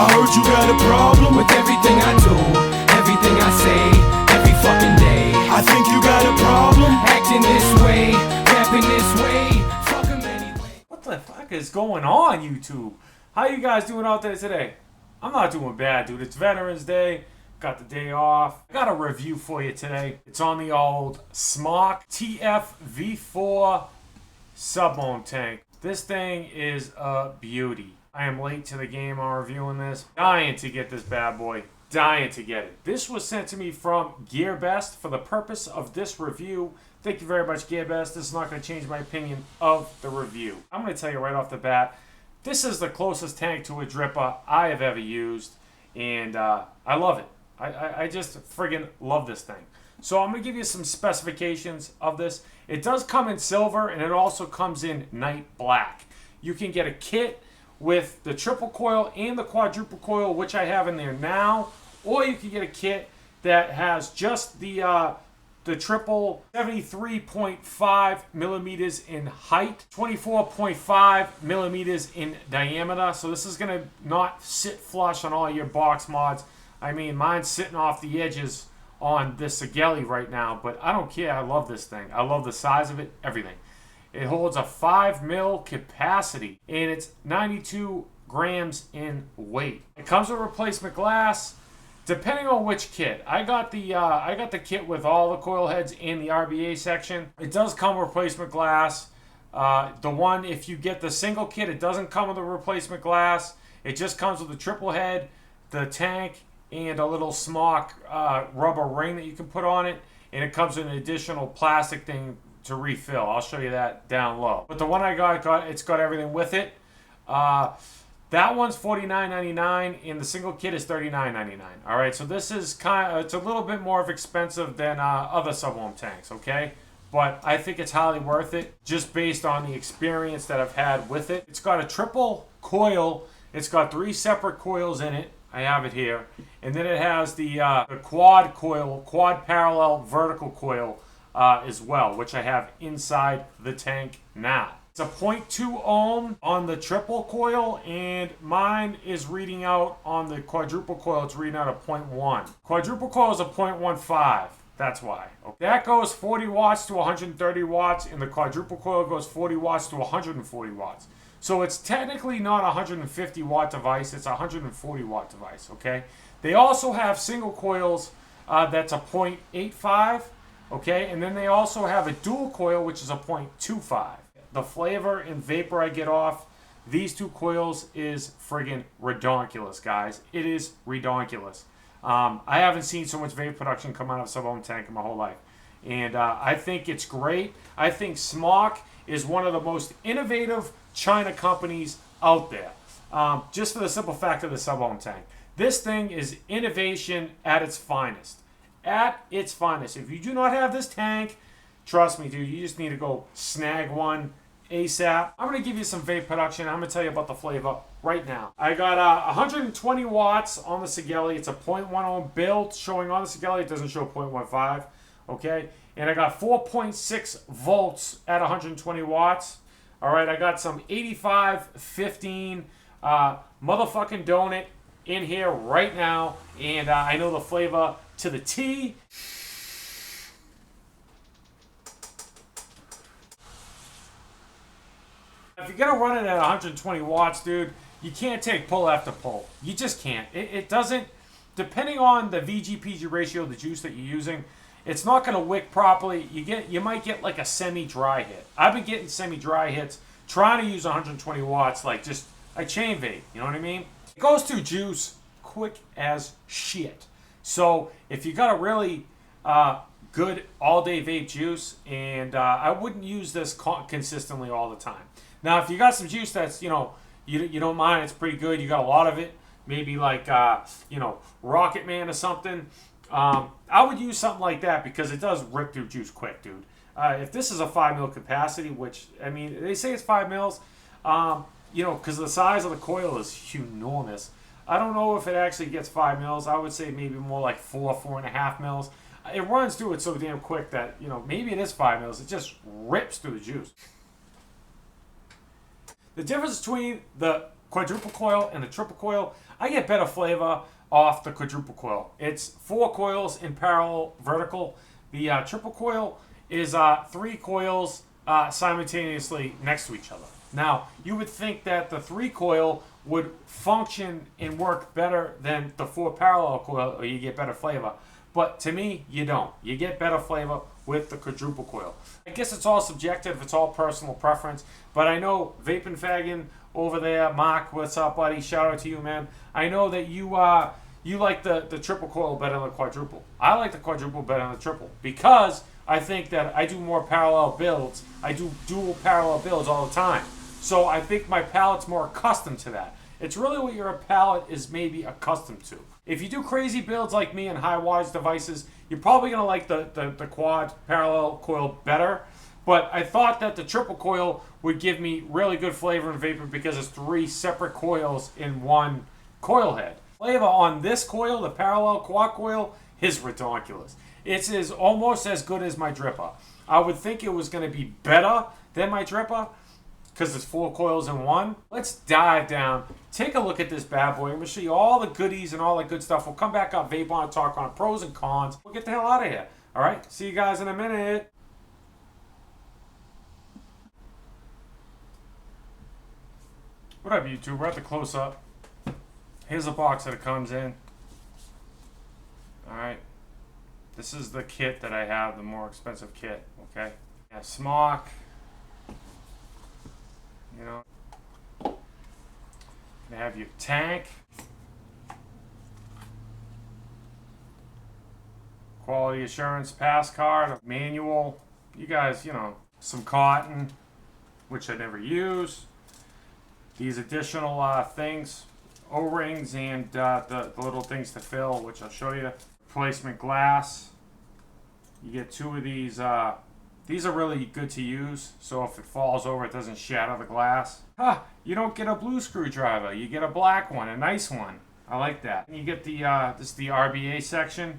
I heard you got a problem with everything I do, everything I say, every fucking day. I think you got a problem acting this way, rapping this way, fuck 'em anyway. What the fuck is going on, YouTube? How you guys doing out there today? I'm not doing bad, dude. It's Veterans Day. Got the day off. I got a review for you today. It's on the old Smok Tfv4 submone tank. This thing is a beauty. I am late to the game on reviewing this. Dying to get this bad boy. Dying to get it. This was sent to me from GearBest for the purpose of this review. Thank you very much, GearBest. This is not going to change my opinion of the review. I'm going to tell you right off the bat, this is the closest tank to a dripper I have ever used, and I love it. I just friggin' love this thing. So I'm going to give you some specifications of this. It does come in silver, and it also comes in night black. You can get a kit with the triple coil and the quadruple coil, which I have in there now, or you can get a kit that has just the triple 73.5 millimeters in height, 24.5 millimeters in diameter. So this is going to not sit flush on all your box mods. I mean, mine's sitting off the edges on this Sigeli right now, but I don't care. I love this thing. I love the size of it, everything. It holds a 5 mil capacity, and it's 92 grams in weight. It comes with replacement glass, depending on which kit. I got the kit with all the coil heads in the RBA section. It does come with replacement glass. The one, if you get the single kit, it doesn't come with a replacement glass. It just comes with the triple head, the tank, and a little Smok rubber ring that you can put on it, and it comes with an additional plastic thing to refill. I'll show you that down low. But the one I got it's got everything with it. That one's $49.99, and the single kit is $39.99. All right, so this is it's a little bit more expensive than other submone tanks, okay? But I think it's highly worth it, just based on the experience that I've had with it. It's got a triple coil. It's got 3 separate coils in it. I have it here. And then it has the quad coil, quad parallel vertical coil as well, which I have inside the tank now. It's a 0.2 ohm on the triple coil, and mine is reading out on the quadruple coil. It's reading out a 0.1. Quadruple coil is a 0.15. That's why. Okay. That goes 40 watts to 130 watts, and the quadruple coil goes 40 watts to 140 watts. So it's technically not a 150 watt device, it's a 140 watt device, okay? They also have single coils that's a 0.85, okay? And then they also have a dual coil, which is a 0.25. The flavor and vapor I get off these 2 coils is friggin' redonkulous, guys. It is redonkulous. I haven't seen so much vape production come out of a submone tank in my whole life. And I think it's great. I think Smok is one of the most innovative China companies out there. Just for the simple fact of the submone tank. This thing is innovation at its finest. At its finest. If you do not have this tank, trust me, dude, you just need to go snag one ASAP. I'm going to give you some vape production. I'm going to tell you about the flavor right now. I got 120 watts on the Sigeli. It's a 0.1 ohm build showing on the Sigeli. It doesn't show 0.15. Okay? And I got 4.6 volts at 120 watts. All right, I got some 8515 motherfucking donut in here right now, and I know the flavor to the T. If you're gonna run it at 120 watts, dude, you can't take pull after pull. You just can't. It doesn't, depending on the VG-PG ratio of the juice that you're using, it's not going to wick properly. You might get like a semi-dry hit. I've been getting semi-dry hits trying to use 120 watts, like just a chain vape. You know what I mean? It goes through juice quick as shit. So if you got a really good all-day vape juice, and I wouldn't use this consistently all the time. Now, if you got some juice that's, you don't mind, it's pretty good. You got a lot of it. Maybe like, Rocket Man or something. I would use something like that because it does rip through juice quick, dude. If this is a 5 mil capacity, which, I mean, they say it's 5 mils, because the size of the coil is enormous. I don't know if it actually gets 5 mils. I would say maybe more like 4.5 mils. It runs through it so damn quick that, maybe it is 5 mils. It just rips through the juice. The difference between the quadruple coil and the triple coil, I get better flavor off the quadruple coil. It's 4 coils in parallel vertical. The triple coil is 3 coils simultaneously next to each other. Now, you would think that the 3 coil would function and work better than the 4 parallel coil, or you get better flavor. But to me, you don't. You get better flavor with the quadruple coil. I guess it's all subjective. It's all personal preference. But I know Vaping Faggin over there, Mark, what's up, buddy? Shout out to you, man. I know that you like the triple coil better than the quadruple. I like the quadruple better than the triple because I think that I do more parallel builds. I do dual parallel builds all the time. So I think my palate's more accustomed to that. It's really what your palate is maybe accustomed to. If you do crazy builds like me and high wattage devices, you're probably going to like the quad parallel coil better. But I thought that the triple coil would give me really good flavor in vapor because it's 3 separate coils in one coil head. Flavor on this coil, the parallel quad coil, is ridiculous. It's almost as good as my dripper. I would think it was going to be better than my dripper because there's 4 coils in one. Let's dive down. Take a look at this bad boy. I'm going to show you all the goodies and all that good stuff. We'll come back up, vape on, talk on pros and cons. We'll get the hell out of here. All right? See you guys in a minute. What up, YouTube? We're at the close-up. Here's a box that it comes in. All right. This is the kit that I have, the more expensive kit, okay? Yeah, Smok. You know. You have your tank. Quality assurance pass card, manual. You guys, you know, some cotton, which I never use. These additional things, O-rings and the little things to fill, which I'll show you. Replacement glass. You get 2 of these. These are really good to use, so if it falls over, it doesn't shatter the glass. You don't get a blue screwdriver. You get a black one, a nice one. I like that. And you get the this is the RBA section.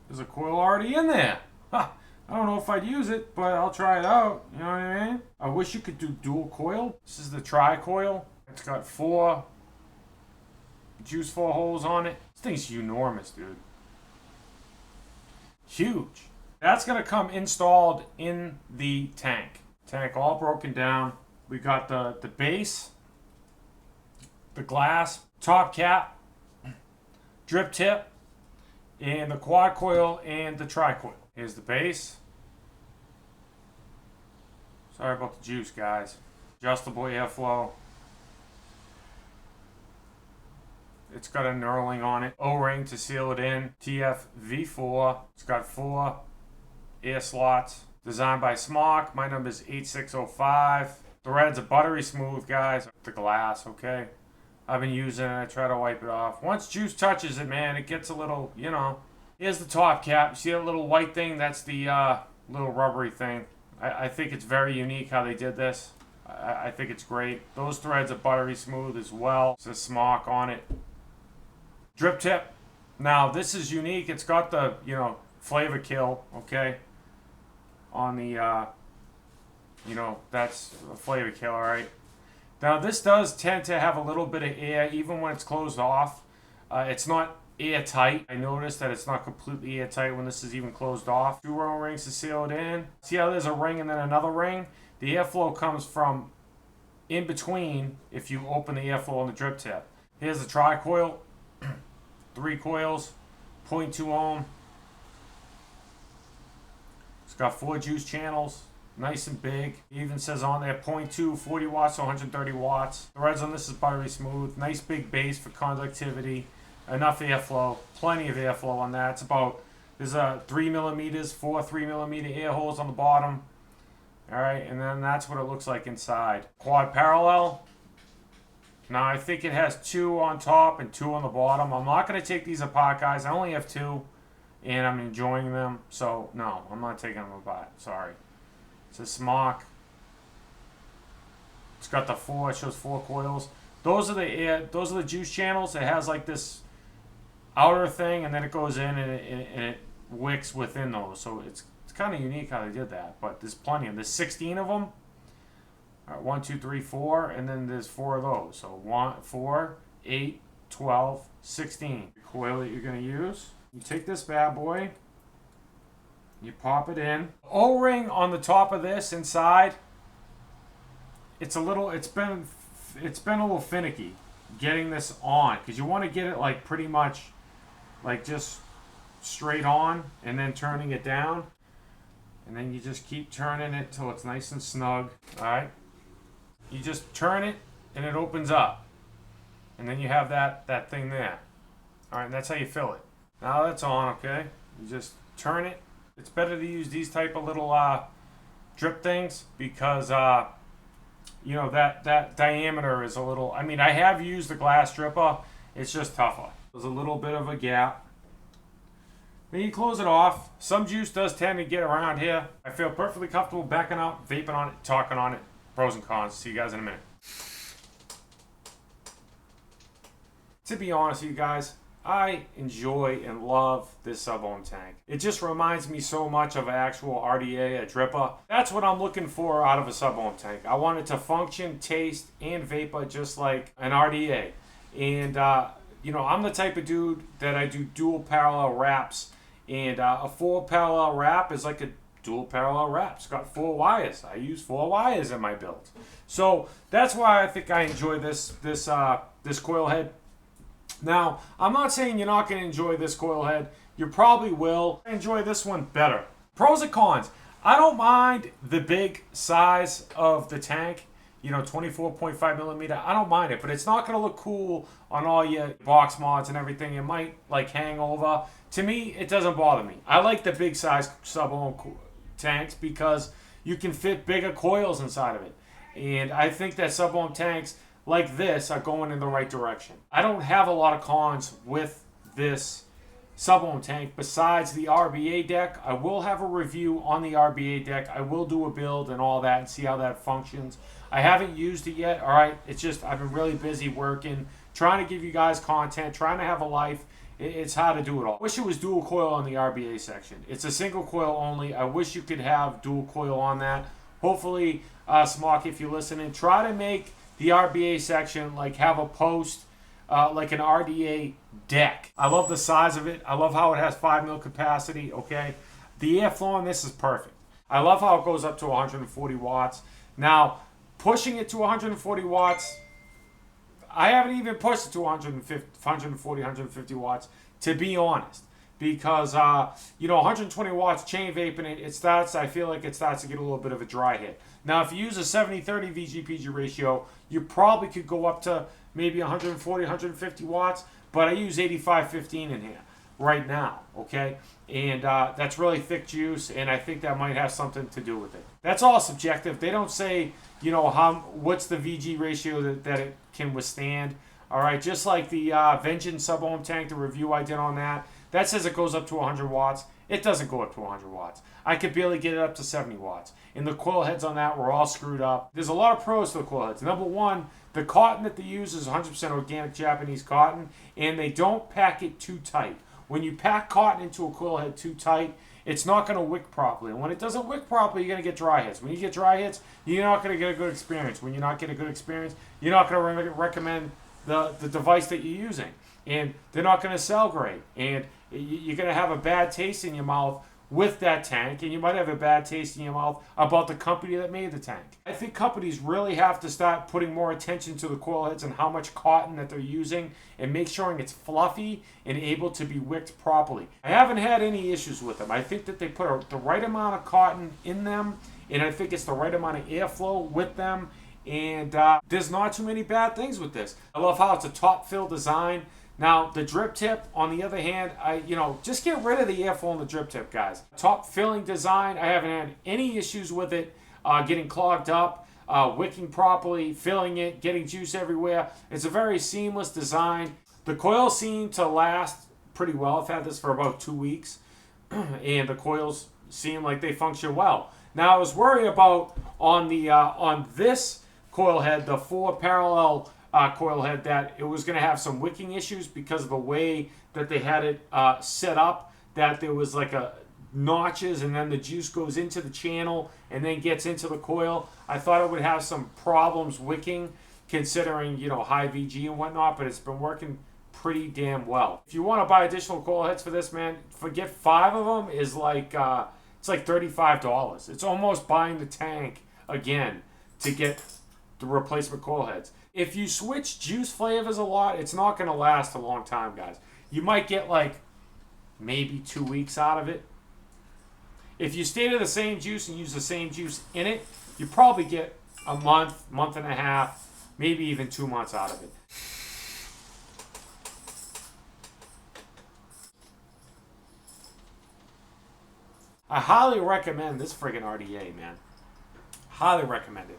There's a coil already in there. I don't know if I'd use it, but I'll try it out. You know what I mean? I wish you could do dual coil. This is the tri-coil. It's got 4 juice 4 holes on it. This thing's enormous, dude. Huge. That's going to come installed in the tank. Tank all broken down. We got the base, the glass, top cap, drip tip, and the quad coil and the tri-coil. Here's the base. Sorry about the juice, guys. Adjustable airflow. It's got a knurling on it. O-ring to seal it in. Tfv4. It's got 4 air slots. Designed by Smok. My number is 8605. Threads are buttery smooth, guys. The glass, okay? I've been using it. I try to wipe it off. Once juice touches it, man, it gets a little, you know. Here's the top cap. See that little white thing? That's the little rubbery thing. I think it's very unique how they did this. I think it's great. Those threads are buttery smooth as well. It says Smok on it. Drip tip. Now, this is unique. It's got the, you know, flavor kill, okay? On the, you know, that's a flavor kill, all right? Now, this does tend to have a little bit of air, even when it's closed off. It's not airtight. I noticed that it's not completely airtight when this is even closed off. 2 row rings to seal it in. See how there's a ring and then another ring? The airflow comes from in between if you open the airflow on the drip tip. Here's the tri-coil. 3 coils, 0.2 ohm. It's got 4 juice channels, nice and big. It even says on there 0.2, 40 watts to 130 watts. The threads on this is buttery smooth. Nice big base for conductivity. Enough airflow, plenty of airflow on that. It's about, there's 3 millimeters, 4 3mm air holes on the bottom. All right, and then that's what it looks like inside. Quad parallel. Now I think it has 2 on top and 2 on the bottom. I'm not going to take these apart, guys. I only have 2, and I'm enjoying them. So no, I'm not taking them apart. Sorry. It's a Smok. It's got the 4. It shows 4 coils. Those are the air. Those are the juice channels. It has like this outer thing, and then it goes in and it wicks within those. So it's kind of unique how they did that. But there's plenty of them. There's 16 of them. All 1, 2, 3, 4, and then there's 4 of those. So 1, 4, 8, 12, 16. The coil that you're going to use. You take this bad boy, you pop it in. O-ring on the top of this inside. It's been a little finicky getting this on because you want to get it like pretty much like just straight on and then turning it down. And then you just keep turning it till it's nice and snug. Alright? You just turn it and it opens up. And then you have that thing there. Alright, and that's how you fill it. Now that's on, okay? You just turn it. It's better to use these type of little drip things because you know that diameter is a little, I mean, I have used the glass dripper. It's just tougher. There's a little bit of a gap. Then you close it off. Some juice does tend to get around here. I feel perfectly comfortable backing out, vaping on it, talking on it. Pros and cons. See you guys in a minute. To be honest with you guys, I enjoy and love this sub-ohm tank. It just reminds me so much of an actual RDA, a dripper. That's what I'm looking for out of a sub-ohm tank. I want it to function, taste, and vapor just like an RDA. And, you know, I'm the type of dude that I do dual parallel wraps. And a 4 parallel wrap is like a dual parallel wrap. It's got 4 wires. I use 4 wires in my build. So that's why I think I enjoy this coil head. Now, I'm not saying you're not going to enjoy this coil head. You probably will. I enjoy this one better. Pros and cons. I don't mind the big size of the tank. You know, 24.5 millimeter. I don't mind it, but it's not going to look cool on all your box mods and everything. It might like hang over. To me, it doesn't bother me. I like the big size sub-ohm tanks because you can fit bigger coils inside of it. And I think that sub-ohm tanks like this are going in the right direction. I don't have a lot of cons with this sub-ohm tank besides the RBA deck. I will have a review on the RBA deck. I will do a build and all that and see how that functions. I haven't used it yet. All right, it's just I've been really busy working, trying to give you guys content, trying to have a life. It's hard to do it all. I wish it was dual coil on the RBA section. It's a single coil only. I wish you could have dual coil on that. Hopefully, Smok, if you're listening, try to make the RBA section like have a post like an RDA deck. I love the size of it. I love how it has 5 mil capacity, okay? The airflow on this is perfect. I love how it goes up to 140 watts. Now, pushing it to 140 watts, I haven't even pushed it to 140, 150 watts, to be honest. Because, you know, 120 watts chain vaping it, I feel like it starts to get a little bit of a dry hit. Now, if you use a 70-30 VGPG ratio, you probably could go up to maybe 140, 150 watts, but I use 85-15 in here right now, okay? And that's really thick juice, and I think that might have something to do with it. That's all subjective. They don't say, you know, what's the VG ratio that it can withstand. All right, just like the Vengeance sub-ohm tank, the review I did on that says it goes up to 100 watts. It doesn't go up to 100 watts. I could barely get it up to 70 watts. And the coil heads on that were all screwed up. There's a lot of pros to the coil heads. Number one, the cotton that they use is 100% organic Japanese cotton, and they don't pack it too tight. When you pack cotton into a coil head too tight, it's not going to wick properly. And when it doesn't wick properly, you're going to get dry hits. When you get dry hits, you're not going to get a good experience. When you're not getting a good experience, you're not going to recommend the device that you're using. And they're not going to sell great. And you're going to have a bad taste in your mouth with that tank, and you might have a bad taste in your mouth about the company that made the tank. I think companies really have to start putting more attention to the coil heads and how much cotton that they're using and make sure it's fluffy and able to be wicked properly. I haven't had any issues with them. I think that they put the right amount of cotton in them, and I think it's the right amount of airflow with them, and there's not too many bad things with this. I love how it's a top fill design. Now, the drip tip, on the other hand, just get rid of the airflow on the drip tip, guys. Top filling design, I haven't had any issues with it getting clogged up, wicking properly, filling it, getting juice everywhere. It's a very seamless design. The coils seem to last pretty well. I've had this for about 2 weeks, and the coils seem like they function well. Now, I was worried about on this coil head, the 4 parallel coil head, that it was going to have some wicking issues because of the way that they had it set up, that there was like notches and then the juice goes into the channel and then gets into the coil. I thought it would have some problems wicking, considering, you know, high VG and whatnot, but it's been working pretty damn well. If you want to buy additional coil heads for this, man, forget 5 of them is like it's like $35. It's almost buying the tank again to get the replacement coil heads. If you switch juice flavors a lot, it's not going to last a long time, guys. You might get like maybe 2 weeks out of it. If you stay to the same juice and use the same juice in it, you probably get a month, month and a half, maybe even 2 months out of it. I highly recommend this friggin' RDA, man. Highly recommend it.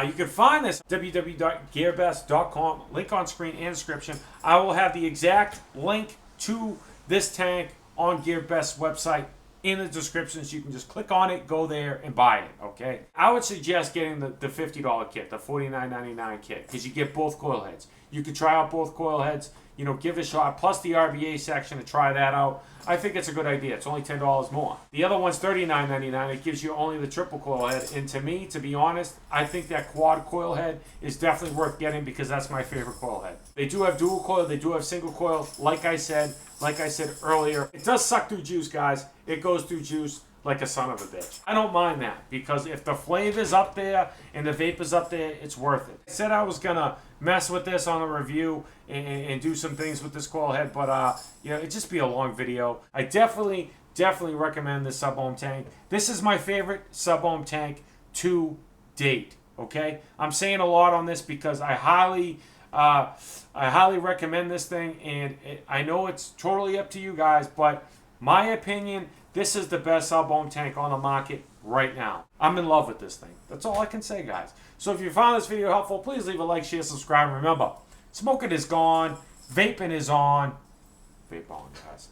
You can find this at www.gearbest.com. Link on screen and description. I will have the exact link to this tank on GearBest's website in the description, so you can just click on it, go there, and buy it, okay? I would suggest getting the $50 kit, the $49.99 kit, because you get both coil heads. You can try out both coil heads, you know, give it a shot, plus the RBA section to try that out. I think it's a good idea. It's only $10 more. The other one's $39.99. It gives you only the triple coil head, and to me, to be honest, I think that quad coil head is definitely worth getting because that's my favorite coil head. They do have dual coil, they do have single coil, like I said earlier. It does suck through juice, guys. It goes through juice like a son of a bitch. I don't mind that, because if the flavor's up there and the vapor's up there, it's worth it. I said I was gonna mess with this on a review and do some things with this coil head, but you know, it'd just be a long video. I definitely recommend this sub-ohm tank. This is my favorite sub-ohm tank to date, okay? I'm saying a lot on this because I highly recommend this thing, and I know it's totally up to you guys, but my opinion, this is the best sub-ohm tank on the market right now. I'm in love with this thing. That's all I can say, guys. So if you found this video helpful, please leave a like, share, subscribe. Remember, smoking is gone, vaping is on. Vape on, guys.